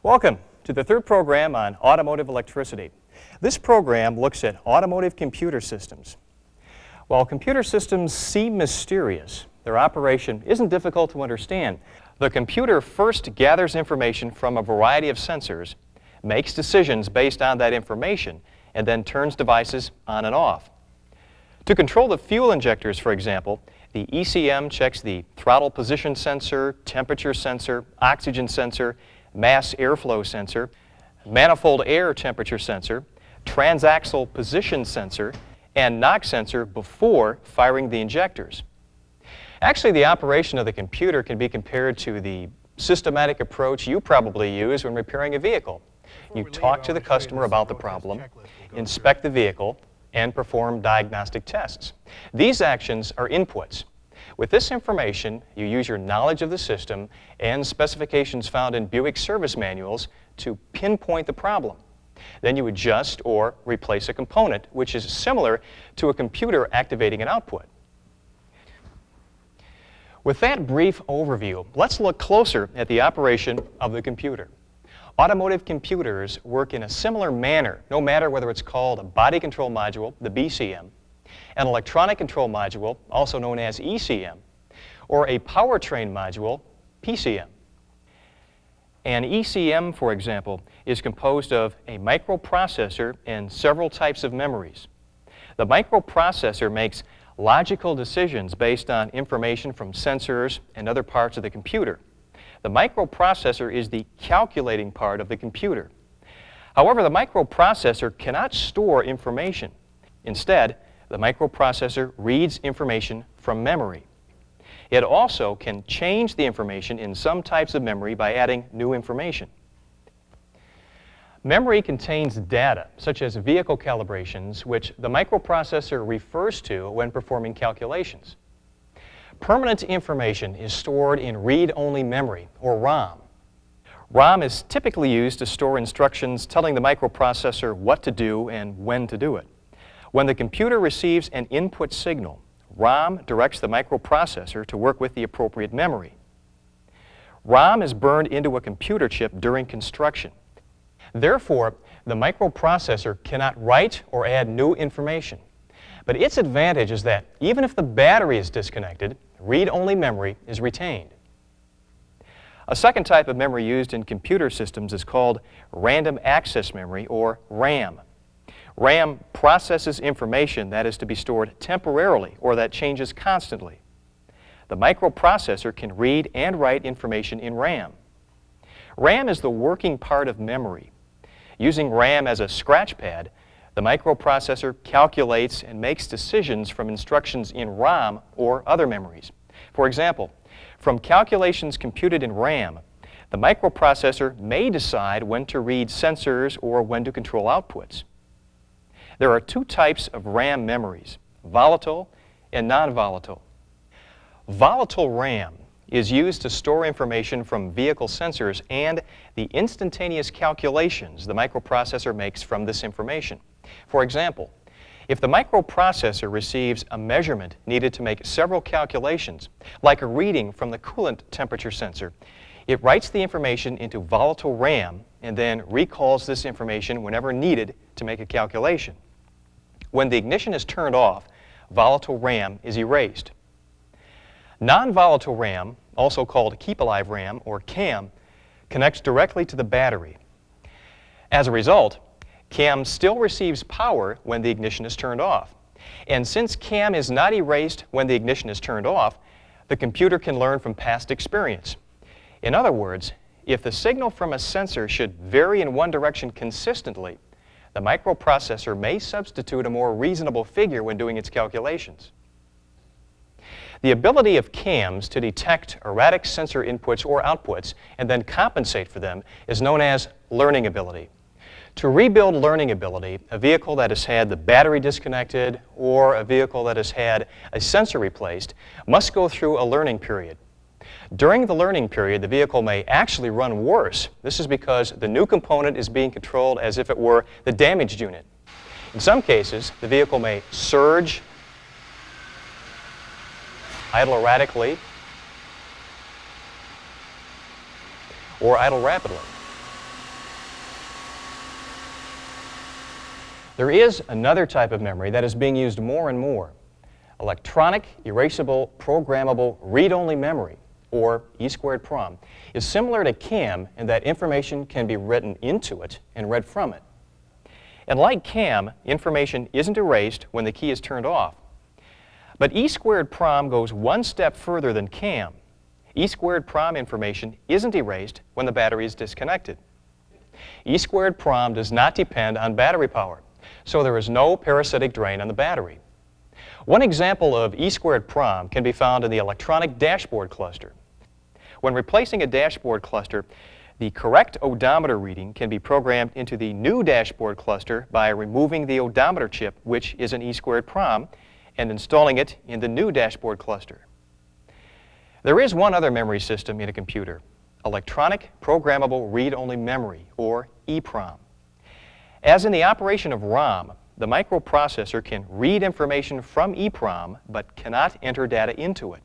Welcome to the third program on automotive electricity. This program looks at automotive computer systems. While computer systems seem mysterious, their operation isn't difficult to understand. The computer first gathers information from a variety of sensors, makes decisions based on that information, and then turns devices on and off. To control the fuel injectors, for example, the ECM checks the throttle position sensor, temperature sensor, oxygen sensor, mass airflow sensor, manifold air temperature sensor, transaxle position sensor, and knock sensor before firing the injectors. Actually, the operation of the computer can be compared to the systematic approach you probably use when repairing a vehicle. You talk to the customer about the problem, inspect the vehicle, and perform diagnostic tests. These actions are inputs. With this information, you use your knowledge of the system and specifications found in Buick service manuals to pinpoint the problem. Then you adjust or replace a component, which is similar to a computer activating an output. With that brief overview, let's look closer at the operation of the computer. Automotive computers work in a similar manner, no matter whether it's called a body control module, the BCM, an electronic control module, also known as ECM, or a powertrain module, PCM. An ECM, for example, is composed of a microprocessor and several types of memories. The microprocessor makes logical decisions based on information from sensors and other parts of the computer. The microprocessor is the calculating part of the computer. However, the microprocessor cannot store information. Instead, the microprocessor reads information from memory. It also can change the information in some types of memory by adding new information. Memory contains data, such as vehicle calibrations, which the microprocessor refers to when performing calculations. Permanent information is stored in read-only memory, or ROM. ROM is typically used to store instructions telling the microprocessor what to do and when to do it. When the computer receives an input signal, ROM directs the microprocessor to work with the appropriate memory. ROM is burned into a computer chip during construction. Therefore, the microprocessor cannot write or add new information. But its advantage is that even if the battery is disconnected, read-only memory is retained. A second type of memory used in computer systems is called random access memory, or RAM. RAM processes information that is to be stored temporarily or that changes constantly. The microprocessor can read and write information in RAM. RAM is the working part of memory. Using RAM as a scratch pad, the microprocessor calculates and makes decisions from instructions in ROM or other memories. For example, from calculations computed in RAM, the microprocessor may decide when to read sensors or when to control outputs. There are two types of RAM memories, volatile and non-volatile. Volatile RAM is used to store information from vehicle sensors and the instantaneous calculations the microprocessor makes from this information. For example, if the microprocessor receives a measurement needed to make several calculations, like a reading from the coolant temperature sensor, it writes the information into volatile RAM and then recalls this information whenever needed to make a calculation. When the ignition is turned off, volatile RAM is erased. Non-volatile RAM, also called keep-alive RAM, or CAM, connects directly to the battery. As a result, CAM still receives power when the ignition is turned off. And since CAM is not erased when the ignition is turned off, the computer can learn from past experience. In other words, if the signal from a sensor should vary in one direction consistently, the microprocessor may substitute a more reasonable figure when doing its calculations. The ability of CAMs to detect erratic sensor inputs or outputs and then compensate for them is known as learning ability. To rebuild learning ability, a vehicle that has had the battery disconnected or a vehicle that has had a sensor replaced must go through a learning period. During the learning period, the vehicle may actually run worse. This is because the new component is being controlled as if it were the damaged unit. In some cases, the vehicle may surge, idle erratically, or idle rapidly. There is another type of memory that is being used more and more. Electronic, erasable, programmable, read-only memory, or E2PROM, is similar to CAM in that information can be written into it and read from it. And like CAM, information isn't erased when the key is turned off. But E2PROM goes one step further than CAM. E2PROM information isn't erased when the battery is disconnected. E2PROM does not depend on battery power, so there is no parasitic drain on the battery. One example of E2PROM can be found in the electronic dashboard cluster. When replacing a dashboard cluster, the correct odometer reading can be programmed into the new dashboard cluster by removing the odometer chip, which is an E2PROM, and installing it in the new dashboard cluster. There is one other memory system in a computer, electronic programmable read-only memory, or EEPROM. As in the operation of ROM, the microprocessor can read information from EEPROM but cannot enter data into it.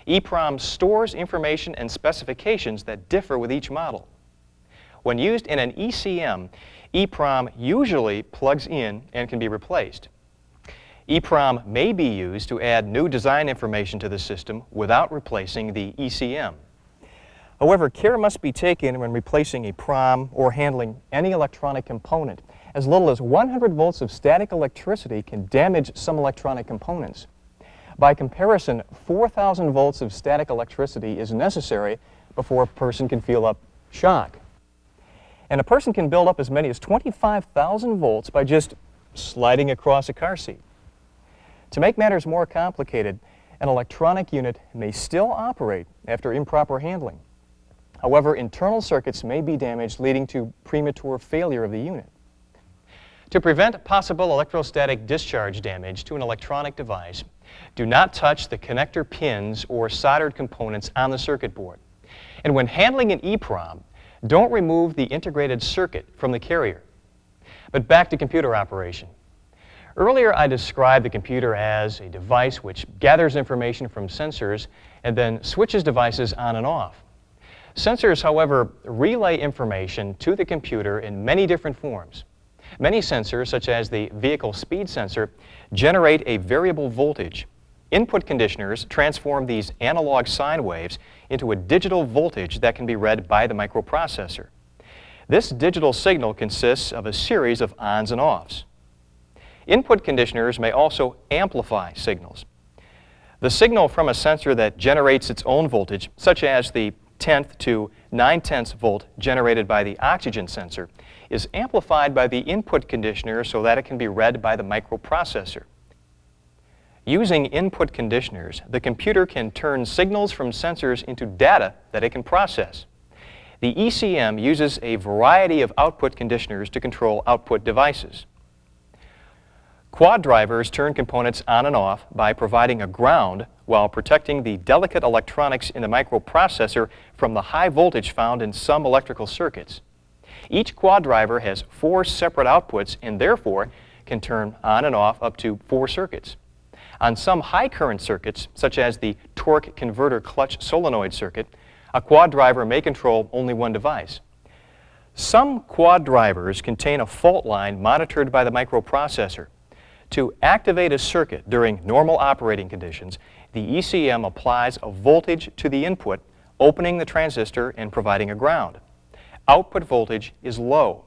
EEPROM stores information and specifications that differ with each model. When used in an ECM, EEPROM usually plugs in and can be replaced. EEPROM may be used to add new design information to the system without replacing the ECM. However, care must be taken when replacing a PROM or handling any electronic component. As little as 100 volts of static electricity can damage some electronic components. By comparison, 4,000 volts of static electricity is necessary before a person can feel a shock. And a person can build up as many as 25,000 volts by just sliding across a car seat. To make matters more complicated, an electronic unit may still operate after improper handling. However, internal circuits may be damaged, leading to premature failure of the unit. To prevent possible electrostatic discharge damage to an electronic device, do not touch the connector pins or soldered components on the circuit board. And when handling an EEPROM, don't remove the integrated circuit from the carrier. But back to computer operation. Earlier, I described the computer as a device which gathers information from sensors and then switches devices on and off. Sensors, however, relay information to the computer in many different forms. Many sensors, such as the vehicle speed sensor, generate a variable voltage. Input conditioners transform these analog sine waves into a digital voltage that can be read by the microprocessor. This digital signal consists of a series of ons and offs. Input conditioners may also amplify signals. The signal from a sensor that generates its own voltage, such as the 10th to 9/10 volt generated by the oxygen sensor, is amplified by the input conditioner so that it can be read by the microprocessor. Using input conditioners, the computer can turn signals from sensors into data that it can process. The ECM uses a variety of output conditioners to control output devices. Quad drivers turn components on and off by providing a ground while protecting the delicate electronics in the microprocessor from the high voltage found in some electrical circuits. Each quad driver has 4 separate outputs and therefore can turn on and off up to 4 circuits. On some high current circuits, such as the torque converter clutch solenoid circuit, a quad driver may control only one device. Some quad drivers contain a fault line monitored by the microprocessor. To activate a circuit during normal operating conditions, the ECM applies a voltage to the input, opening the transistor and providing a ground. Output voltage is low.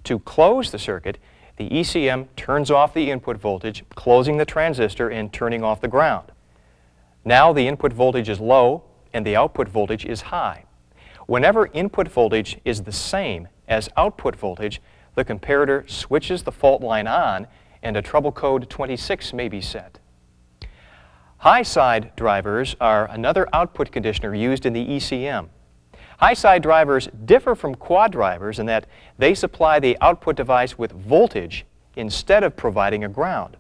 To close the circuit, the ECM turns off the input voltage, closing the transistor and turning off the ground. Now the input voltage is low and the output voltage is high. Whenever input voltage is the same as output voltage, the comparator switches the fault line on and a trouble code 26 may be set. High-side drivers are another output conditioner used in the ECM. High-side drivers differ from quad drivers in that they supply the output device with voltage instead of providing a ground.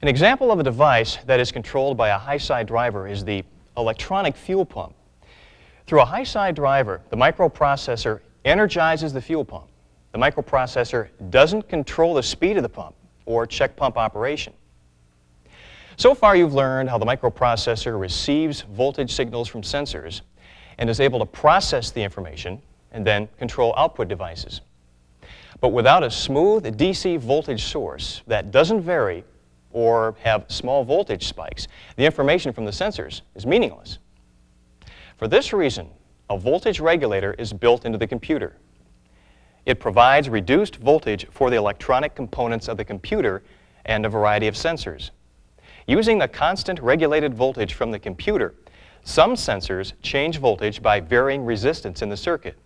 An example of a device that is controlled by a high-side driver is the electronic fuel pump. Through a high-side driver, the microprocessor energizes the fuel pump. The microprocessor doesn't control the speed of the pump or check pump operation. So far you've learned how the microprocessor receives voltage signals from sensors and is able to process the information and then control output devices. But without a smooth DC voltage source that doesn't vary or have small voltage spikes, the information from the sensors is meaningless. For this reason, a voltage regulator is built into the computer. It provides reduced voltage for the electronic components of the computer and a variety of sensors. Using the constant regulated voltage from the computer, some sensors change voltage by varying resistance in the circuit.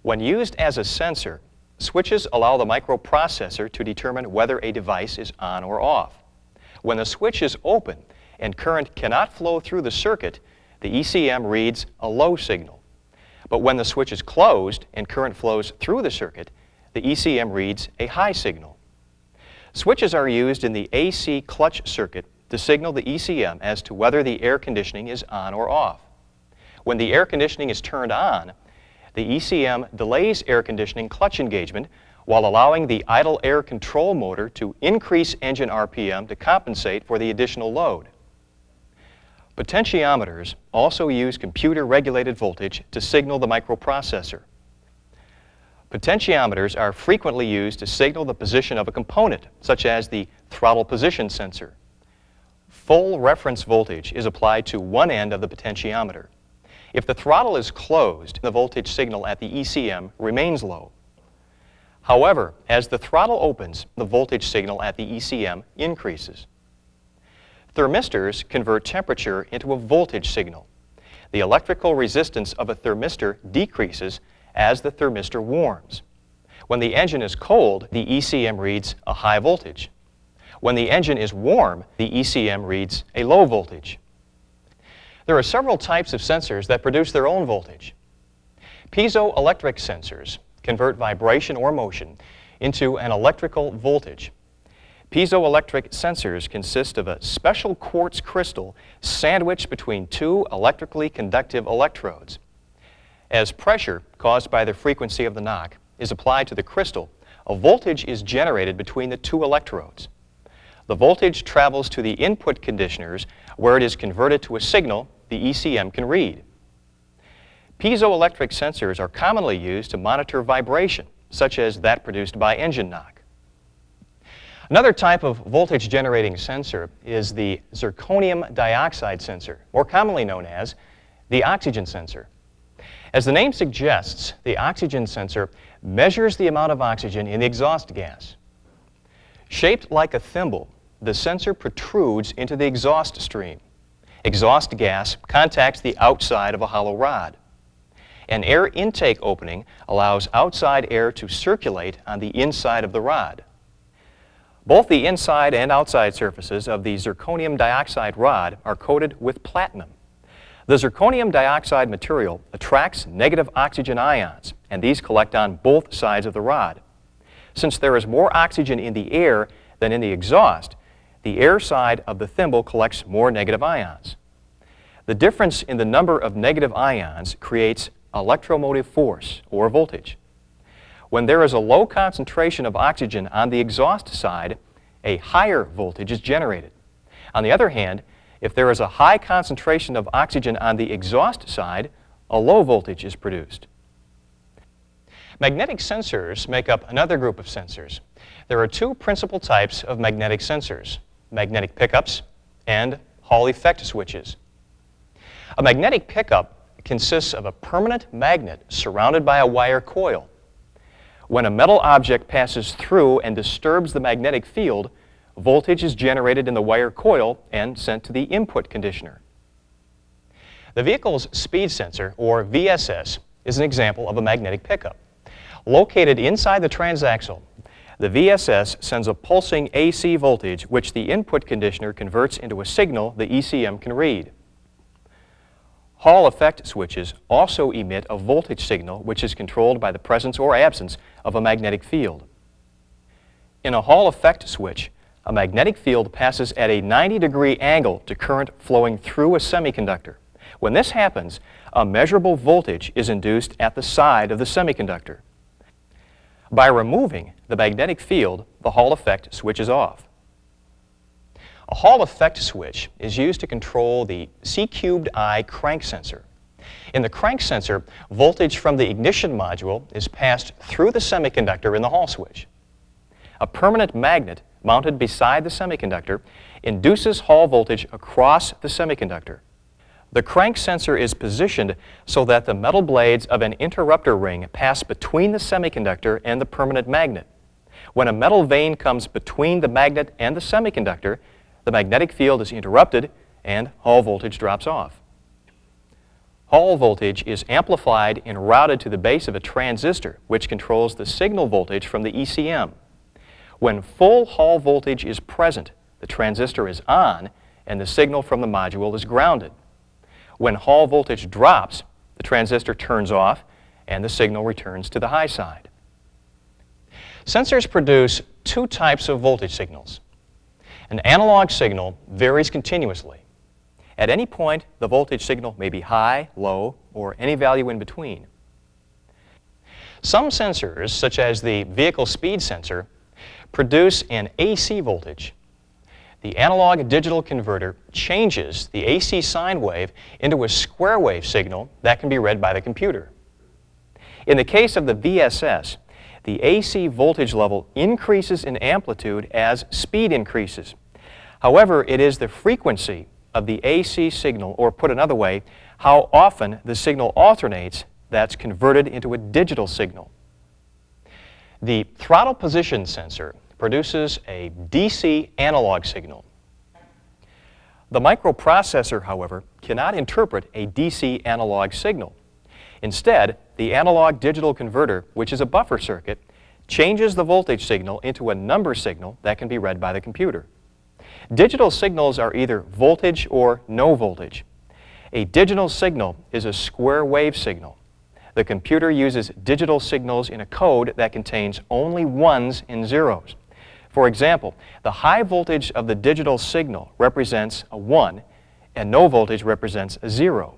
When used as a sensor, switches allow the microprocessor to determine whether a device is on or off. When the switch is open and current cannot flow through the circuit, the ECM reads a low signal. But when the switch is closed and current flows through the circuit, the ECM reads a high signal. Switches are used in the AC clutch circuit to signal the ECM as to whether the air conditioning is on or off. When the air conditioning is turned on, the ECM delays air conditioning clutch engagement while allowing the idle air control motor to increase engine RPM to compensate for the additional load. Potentiometers also use computer-regulated voltage to signal the microprocessor. Potentiometers are frequently used to signal the position of a component, such as the throttle position sensor. Full reference voltage is applied to one end of the potentiometer. If the throttle is closed, the voltage signal at the ECM remains low. However, as the throttle opens, the voltage signal at the ECM increases. Thermistors convert temperature into a voltage signal. The electrical resistance of a thermistor decreases as the thermistor warms. When the engine is cold, the ECM reads a high voltage. When the engine is warm, the ECM reads a low voltage. There are several types of sensors that produce their own voltage. Piezoelectric sensors convert vibration or motion into an electrical voltage. Piezoelectric sensors consist of a special quartz crystal sandwiched between two electrically conductive electrodes. As pressure, caused by the frequency of the knock, is applied to the crystal, a voltage is generated between the two electrodes. The voltage travels to the input conditioners where it is converted to a signal the ECM can read. Piezoelectric sensors are commonly used to monitor vibration, such as that produced by engine knock. Another type of voltage-generating sensor is the zirconium dioxide sensor, more commonly known as the oxygen sensor. As the name suggests, the oxygen sensor measures the amount of oxygen in the exhaust gas. Shaped like a thimble, the sensor protrudes into the exhaust stream. Exhaust gas contacts the outside of a hollow rod. An air intake opening allows outside air to circulate on the inside of the rod. Both the inside and outside surfaces of the zirconium dioxide rod are coated with platinum. The zirconium dioxide material attracts negative oxygen ions, and these collect on both sides of the rod. Since there is more oxygen in the air than in the exhaust, the air side of the thimble collects more negative ions. The difference in the number of negative ions creates electromotive force, or voltage. When there is a low concentration of oxygen on the exhaust side, a higher voltage is generated. On the other hand, if there is a high concentration of oxygen on the exhaust side, a low voltage is produced. Magnetic sensors make up another group of sensors. There are two principal types of magnetic sensors: magnetic pickups and Hall effect switches. A magnetic pickup consists of a permanent magnet surrounded by a wire coil. When a metal object passes through and disturbs the magnetic field, voltage is generated in the wire coil and sent to the input conditioner. The vehicle's speed sensor, or VSS, is an example of a magnetic pickup. Located inside the transaxle, the VSS sends a pulsing AC voltage which the input conditioner converts into a signal the ECM can read. Hall effect switches also emit a voltage signal which is controlled by the presence or absence of a magnetic field. In a Hall effect switch, a magnetic field passes at a 90-degree angle to current flowing through a semiconductor. When this happens, a measurable voltage is induced at the side of the semiconductor. By removing the magnetic field, the Hall effect switches off. A Hall effect switch is used to control the C-cubed eye crank sensor. In the crank sensor, voltage from the ignition module is passed through the semiconductor in the Hall switch. A permanent magnet mounted beside the semiconductor induces Hall voltage across the semiconductor. The crank sensor is positioned so that the metal blades of an interrupter ring pass between the semiconductor and the permanent magnet. When a metal vane comes between the magnet and the semiconductor, the magnetic field is interrupted and Hall voltage drops off. Hall voltage is amplified and routed to the base of a transistor, which controls the signal voltage from the ECM. When full Hall voltage is present, the transistor is on and the signal from the module is grounded. When Hall voltage drops, the transistor turns off and the signal returns to the high side. Sensors produce two types of voltage signals. An analog signal varies continuously. At any point, the voltage signal may be high, low, or any value in between. Some sensors, such as the vehicle speed sensor, produce an AC voltage. The analog-digital converter changes the AC sine wave into a square wave signal that can be read by the computer. In the case of the VSS, the AC voltage level increases in amplitude as speed increases. However, it is the frequency of the AC signal, or put another way, how often the signal alternates, that's converted into a digital signal. The throttle position sensor produces a DC analog signal. The microprocessor, however, cannot interpret a DC analog signal. Instead, the analog-digital converter, which is a buffer circuit, changes the voltage signal into a number signal that can be read by the computer. Digital signals are either voltage or no voltage. A digital signal is a square wave signal. The computer uses digital signals in a code that contains only ones and zeros. For example, the high voltage of the digital signal represents a 1 and no voltage represents a 0.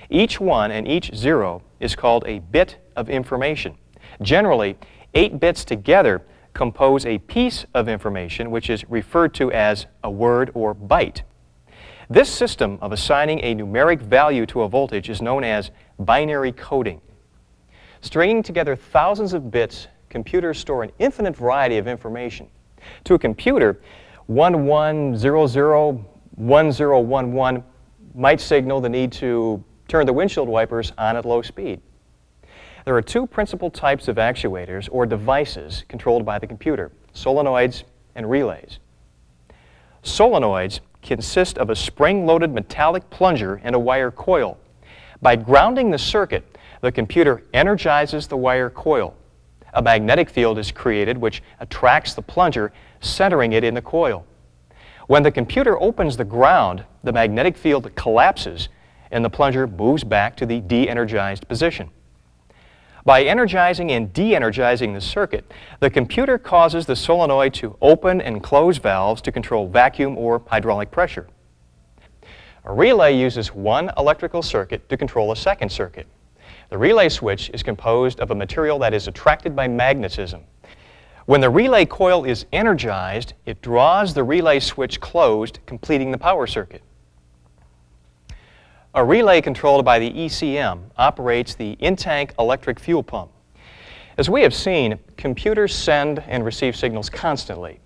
Each 1 and each 0 is called a bit of information. Generally, 8 bits together compose a piece of information which is referred to as a word or byte. This system of assigning a numeric value to a voltage is known as binary coding. Stringing together thousands of bits, computers store an infinite variety of information. To a computer, 11001011 might signal the need to turn the windshield wipers on at low speed. There are two principal types of actuators or devices controlled by the computer: solenoids and relays. Solenoids consist of a spring-loaded metallic plunger and a wire coil. By grounding the circuit, the computer energizes the wire coil. A magnetic field is created which attracts the plunger, centering it in the coil. When the computer opens the ground, the magnetic field collapses and the plunger moves back to the de-energized position. By energizing and de-energizing the circuit, the computer causes the solenoid to open and close valves to control vacuum or hydraulic pressure. A relay uses one electrical circuit to control a second circuit. The relay switch is composed of a material that is attracted by magnetism. When the relay coil is energized, it draws the relay switch closed, completing the power circuit. A relay controlled by the ECM operates the in-tank electric fuel pump. As we have seen, computers send and receive signals constantly.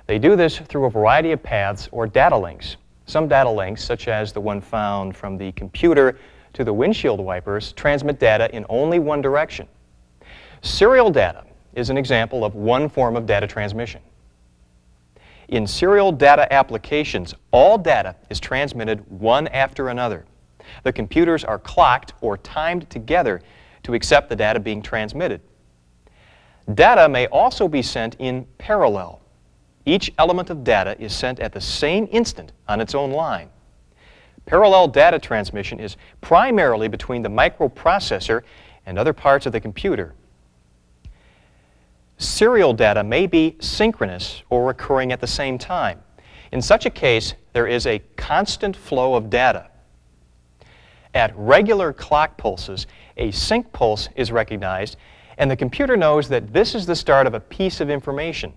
They do this through a variety of paths or data links. Some data links, such as the one found from the computer to the windshield wipers, transmit data in only one direction. Serial data is an example of one form of data transmission. In serial data applications, all data is transmitted one after another. The computers are clocked or timed together to accept the data being transmitted. Data may also be sent in parallel. Each element of data is sent at the same instant on its own line. Parallel data transmission is primarily between the microprocessor and other parts of the computer. Serial data may be synchronous or occurring at the same time. In such a case, there is a constant flow of data. At regular clock pulses, a sync pulse is recognized, and the computer knows that this is the start of a piece of information.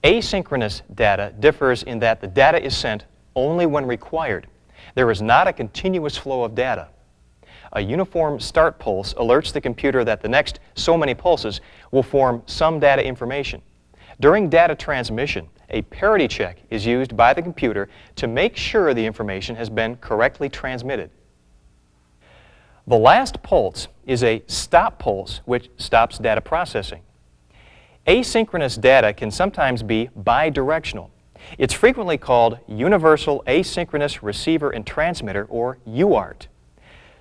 Asynchronous data differs in that the data is sent only when required. There is not a continuous flow of data. A uniform start pulse alerts the computer that the next so many pulses will form some data information. During data transmission, a parity check is used by the computer to make sure the information has been correctly transmitted. The last pulse is a stop pulse, which stops data processing. Asynchronous data can sometimes be bidirectional. It's frequently called Universal Asynchronous Receiver and Transmitter, or UART.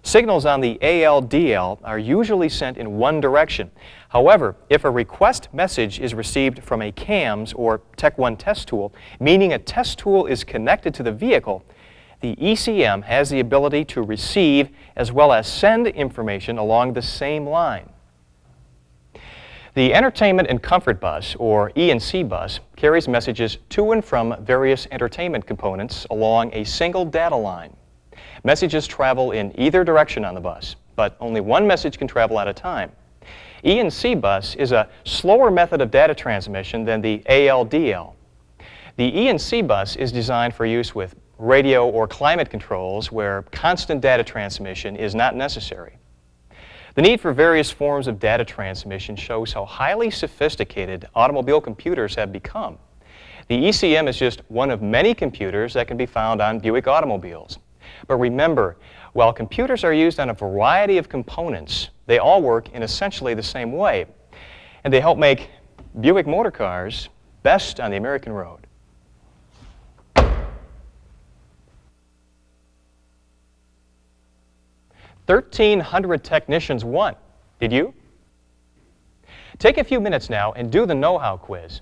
Signals on the ALDL are usually sent in one direction. However, if a request message is received from a CAMS or Tech1 test tool, meaning a test tool is connected to the vehicle, the ECM has the ability to receive as well as send information along the same line. The Entertainment and Comfort Bus, or E&C bus, carries messages to and from various entertainment components along a single data line. Messages travel in either direction on the bus, but only one message can travel at a time. E&C bus is a slower method of data transmission than the ALDL. The E&C bus is designed for use with radio or climate controls where constant data transmission is not necessary. The need for various forms of data transmission shows how highly sophisticated automobile computers have become. The ECM is just one of many computers that can be found on Buick automobiles. But remember, while computers are used on a variety of components, they all work in essentially the same way, and they help make Buick motor cars best on the American road. 1,300 technicians won. Did you? Take a few minutes now and do the know-how quiz.